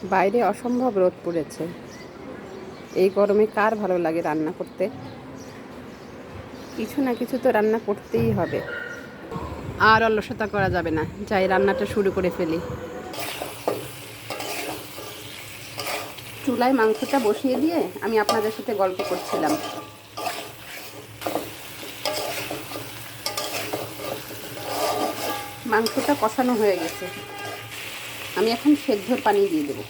বাইরে অসম্ভব রোদ পড়েছে। এই গরমে কার ভালো লাগে রান্না করতে? কিছু না কিছু তো রান্না করতেই হবে, আর অলসতা করা যাবে না। যাই রান্নাটা শুরু করে ফেলি। চুলায় মাংসটা বসিয়ে দিয়ে আমি আপনাদের সাথে গল্প করছিলাম। মাংসটা কষানো হয়ে গেছে, আমি এখন সেদ্ধর পানি দিয়ে দেব।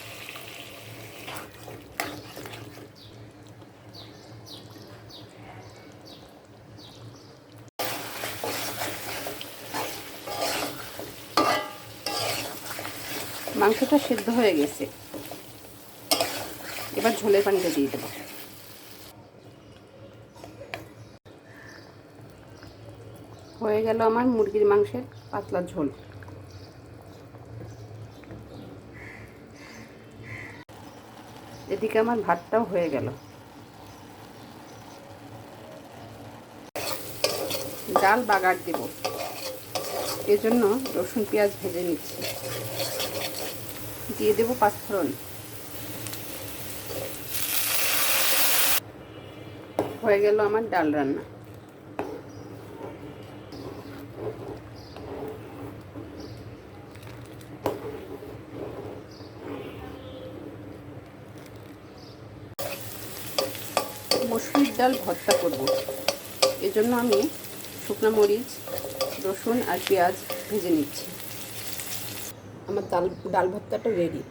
মাংসটা সেদ্ধ হয়ে গেছে, এবার ঝোলের পানিটা দিয়ে দেব। হয়ে গেল আমার মুরগির মাংসের পাতলা ঝোল। এদিকে আমার ভাতটাও হয়ে গেল। ডাল বাগার দেব, এজন্য রসুন পেঁয়াজ ভেজে নিচ্ছি। দিয়ে দেব পাঁচফোড়ন। হয়ে গেল আমার ডাল রান্না। মসুরির ডাল ভর্তা করব, এজন্য আমি শুকনো মরিচ, রসুন আর পেঁয়াজ ভেজে নিচ্ছি। আমার ডাল ভর্তাটা রেডি।